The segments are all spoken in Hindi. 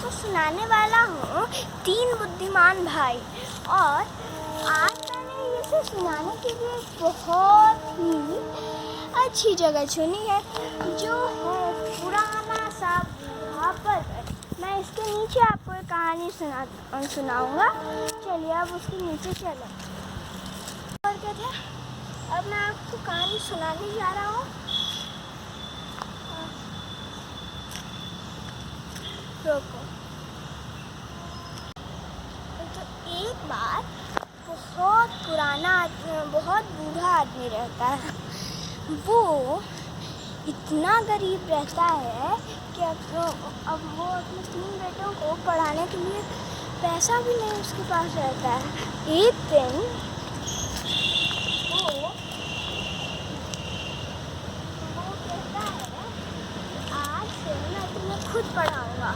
आपको सुनाने वाला हूँ तीन बुद्धिमान भाई। और आज मैंने इसे सुनाने के लिए बहुत ही अच्छी जगह चुनी है, जो है पुराना सा पर्वत। मैं इसके नीचे आपको एक कहानी सुनाऊंगा। चलिए अब उसके नीचे चलो। और क्या था, अब मैं आपको कहानी सुनाने जा रहा हूँ। रोको। तो एक बार बहुत पुराना बहुत बूढ़ा आदमी रहता है। वो इतना गरीब रहता है कि अब वो अपने तीन बेटों को पढ़ाने के लिए पैसा भी नहीं उसके पास रहता है। एक दिन वो कहता है आज से मैं तुम्हें खुद पढ़ाऊँगा,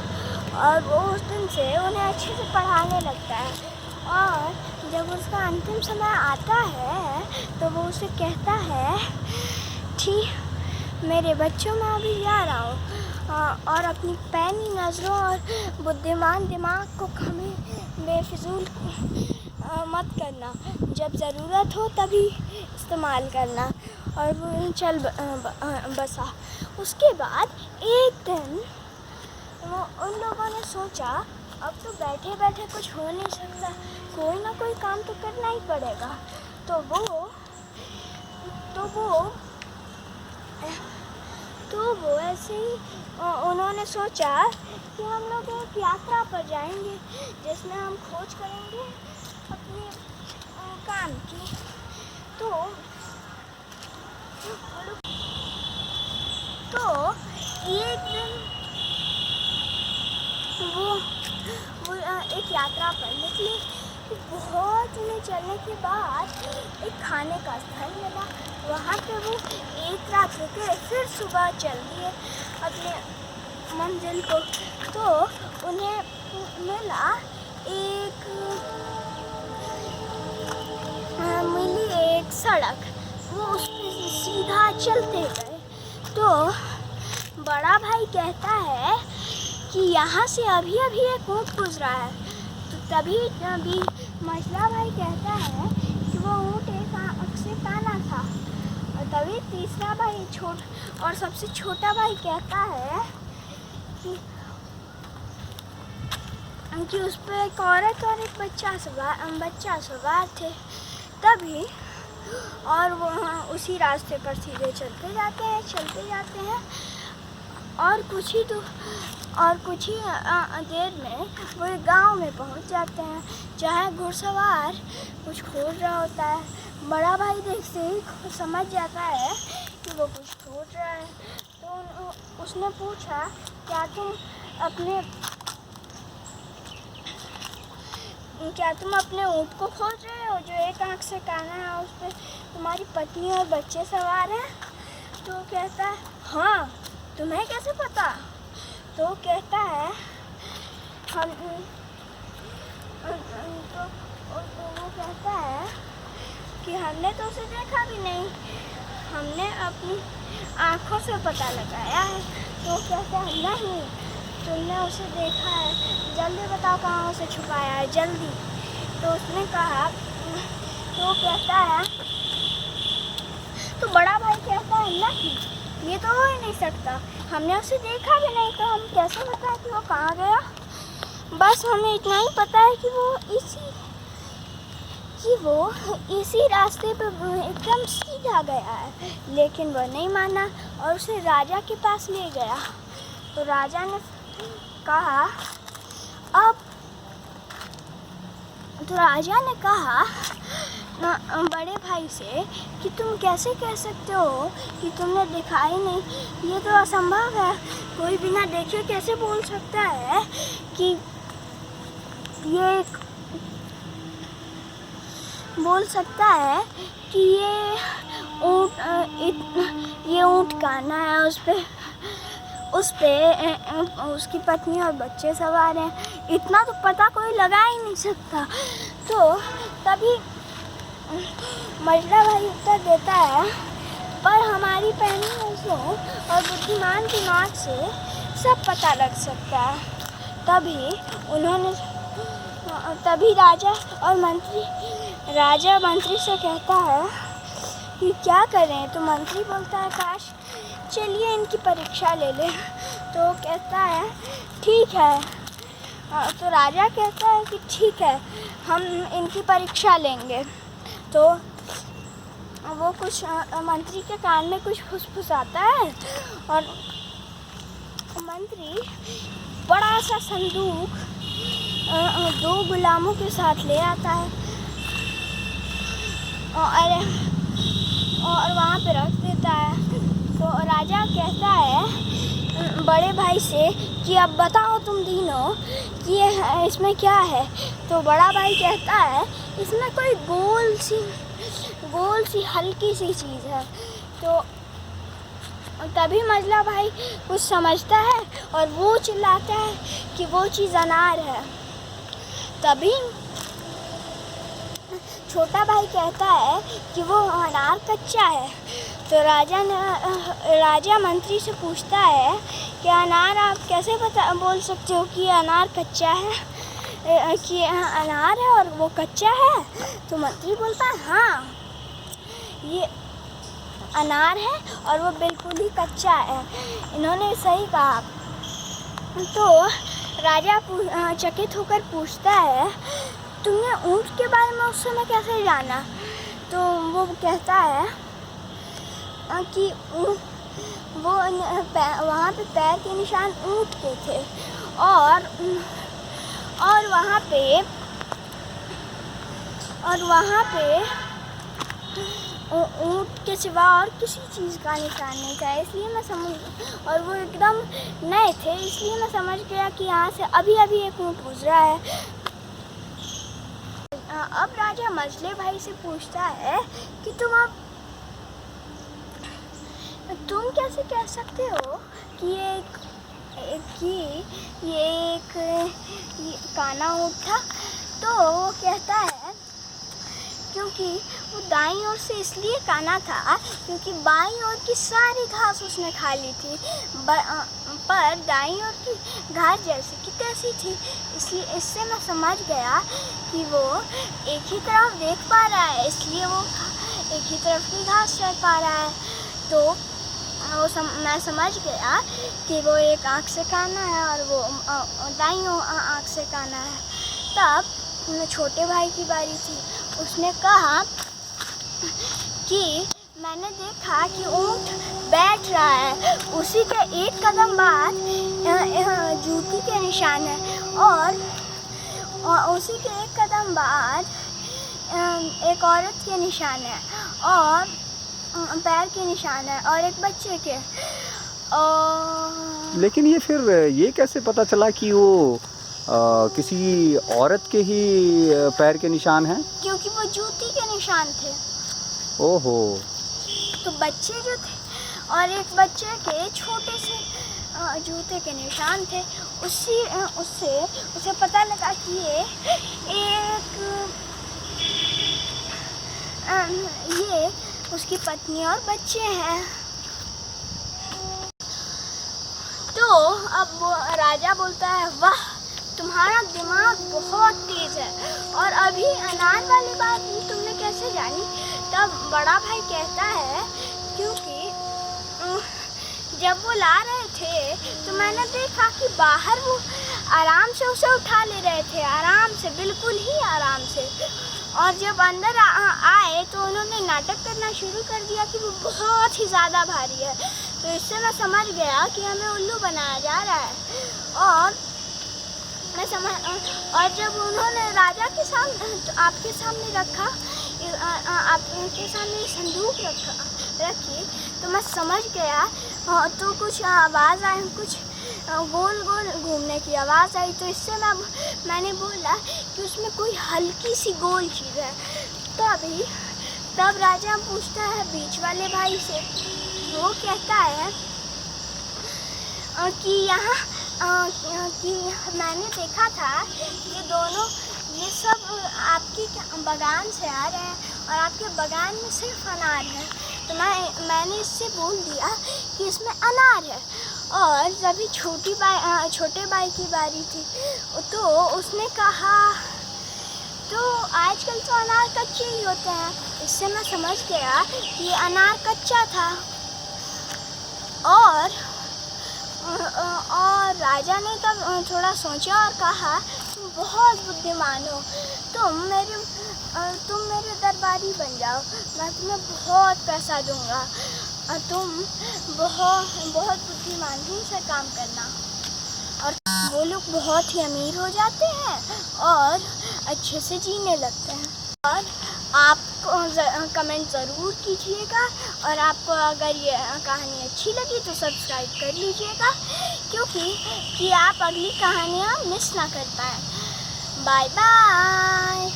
और वो उस दिन से उन्हें अच्छे से पढ़ाने लगता है। और जब उसका अंतिम समय आता है तो वो उसे कहता है, ठीक मेरे बच्चों, मैं अभी जा रहा हूँ, और अपनी पैनी नज़रों और बुद्धिमान दिमाग को कभी बेफिजूल मत करना, जब ज़रूरत हो तभी इस्तेमाल करना। और वो चल बसा। उसके बाद एक दिन उन लोगों ने सोचा, अब तो बैठे बैठे कुछ हो नहीं सकता, कोई ना कोई काम तो करना ही पड़ेगा। तो वो ऐसे ही उन्होंने सोचा कि हम लोग एक यात्रा पर जाएंगे जिसमें हम खोज करेंगे अपने काम की। तो एक दिन वो एक यात्रा पर निकले। बहुत उन्हें चलने के बाद एक खाने का स्थल मिला। वहाँ पे वो एक रात रुके, फिर सुबह चल दिए अपने मंजिल को। तो उन्हें मिली एक सड़क। वो उस पर सीधा चलते गए। तो बड़ा भाई कहता है कि यहाँ से अभी अभी एक ऊँट गुजरा है। तो तभी मझला भाई कहता है कि वो ऊँट एक आँख से काना था। और तभी तीसरा भाई और सबसे छोटा भाई कहता है कि उस पर एक औरत और एक बच्चा सवार थे। तभी और वो उसी रास्ते पर सीधे चलते जाते हैं और कुछ ही देर में वो एक गांव में पहुंच जाते हैं, जहाँ घुड़सवार कुछ खोज रहा होता है। बड़ा भाई देखते ही समझ जाता है कि वो कुछ खोज रहा है। तो उसने पूछा, क्या तुम अपने ऊँट को खोज रहे हो जो एक आँख से काना है, उस पर तुम्हारी पत्नी और बच्चे सवार हैं? तो कहता है, हाँ, तुम्हें कैसे पता? तो कहता है, वो कहता है कि हमने तो उसे देखा भी नहीं, हमने अपनी आँखों से पता लगाया है। तो कहता है, नहीं, तुमने उसे देखा है, जल्दी बताओ कहाँ उसे छुपाया है, जल्दी। तो उसने कहा, तो कहता है, तो बड़ा भाई कहता है, नहीं, ये तो हो ही नहीं सकता, हमने उसे देखा भी नहीं, तो हम कैसे बताएं कि वो कहाँ गया? बस हमें इतना ही पता है कि वो इसी रास्ते पर एकदम सीधा गया है। लेकिन वह नहीं माना और उसे राजा के पास ले गया। तो राजा ने कहा बड़े भाई से कि तुम कैसे कह सकते हो कि तुमने देखा ही नहीं, ये तो असंभव है। कोई बिना देखे कैसे बोल सकता है कि ये ऊँट काना है, उस पे उसकी पत्नी और बच्चे सवार हैं। इतना तो पता कोई लगा ही नहीं सकता। तो तभी मझला भाई उत्तर देता है, पर हमारी पैनी नज़रों और बुद्धिमान दिमाग से सब पता लग सकता है। तभी राजा मंत्री से कहता है कि क्या करें। तो मंत्री बोलता है काश चलिए इनकी परीक्षा ले लें। तो कहता है ठीक है। तो राजा कहता है कि ठीक है, हम इनकी परीक्षा लेंगे। तो वो कुछ मंत्री के कान में कुछ फुसफुसाता है और मंत्री बड़ा सा संदूक 2 गुलामों के साथ ले आता है और वहाँ पे रख देता है। तो राजा कहता है बड़े भाई से कि अब बताओ तुम तीनों कि इसमें क्या है। तो बड़ा भाई कहता है इसमें कोई गोल सी हल्की सी चीज़ है। तो तभी मंझला भाई कुछ समझता है और वो चिल्लाता है कि वो चीज़ अनार है। तभी छोटा भाई कहता है कि वो अनार कच्चा है। तो राजा मंत्री से पूछता है कि अनार आप कैसे बोल सकते हो कि अनार कच्चा है, कि अनार है और वो कच्चा है। तो मंत्री बोलता है हाँ, ये अनार है और वो बिल्कुल ही कच्चा है, इन्होंने सही कहा। तो राजा चकित होकर पूछता है तुमने ऊँट के बारे में उस समय कैसे जाना। तो वो कहता है कि वो वहाँ पे पैर के निशान ऊँट के थे और वहाँ पे ऊँट के सिवा और किसी चीज़ का निशान नहीं था। इसलिए मैं और वो एकदम नए थे, इसलिए मैं समझ गया कि यहाँ से अभी एक ऊँट गुजरा है। अब राजा मंझले भाई से पूछता है कि तुम कैसे कह सकते हो कि ये एक काना ऊँट था। तो वो कहता है क्योंकि वो दाईं ओर से इसलिए काना था क्योंकि बाईं ओर की सारी घास उसने खा ली थी, पर दाईं ओर की घास जैसी की तैसी थी। इसलिए इससे मैं समझ गया कि वो एक ही तरफ देख पा रहा है, इसलिए वो एक ही तरफ की घास चर पा रहा है। तो मैं समझ गया कि वो एक आँख से काना है और वो दाईं आँख से काना है। तब छोटे भाई की बारी थी। उसने कहा कि मैंने देखा कि ऊँट बैठ रहा है, उसी के एक कदम बाद जूती के निशान है और उसी के एक कदम बाद एक औरत के निशान है और पैर के निशान है और एक बच्चे के। लेकिन ये फिर ये कैसे पता चला कि वो किसी औरत के ही पैर के निशान हैं? क्योंकि वो जूती के निशान थे। ओहो। तो बच्चे जो थे और एक बच्चे के छोटे से जूते के निशान थे। उसे पता लगा कि ये उसकी पत्नी और बच्चे हैं। तो अब वो राजा बोलता है वाह, तुम्हारा दिमाग बहुत तेज है और अभी अनार वाली बात तुमने कैसे जानी। तब बड़ा भाई कहता है क्योंकि जब वो ला रहे थे तो मैंने देखा कि बाहर वो आराम से उसे उठा ले रहे थे, आराम से, बिल्कुल ही आराम से। और जब अंदर आए तो उन्होंने नाटक करना शुरू कर दिया कि वो बहुत ही ज़्यादा भारी है। तो इससे मैं समझ गया कि हमें उल्लू बनाया जा रहा है। और जब उन्होंने राजा के सामने तो आपके सामने रखा, आपके सामने संदूक रखी तो मैं समझ गया। तो कुछ आवाज़ आई, कुछ गोल गोल घूमने की आवाज़ आई। तो इससे मैंने बोला कि उसमें कोई हल्की सी गोल चीज़ है। तब राजा पूछता है बीच वाले भाई से। वो कहता है कि कि मैंने देखा था ये सब आपकी बगान से आ रहे हैं और आपके बगान में सिर्फ अनार है। तो मैंने इससे बोल दिया कि इसमें अनार है और जब छोटे भाई की बारी थी तो उसने कहा, तो आजकल तो अनार कच्चे ही होते हैं। इससे मैं समझ गया कि अनार कच्चा था। और राजा ने तब थोड़ा सोचा और कहा, तुम बहुत बुद्धिमान हो, तुम मेरे दरबारी बन जाओ, मैं तुम्हें बहुत पैसा दूंगा और तुम बहुत बुद्धिमान से काम करना। और वो लोग बहुत ही अमीर हो जाते हैं और अच्छे से जीने लगते हैं। और आप कमेंट ज़रूर कीजिएगा, और आपको अगर ये कहानी अच्छी लगी तो सब्सक्राइब कर लीजिएगा, क्योंकि आप अगली कहानियाँ मिस ना कर पाएँ। Bye bye.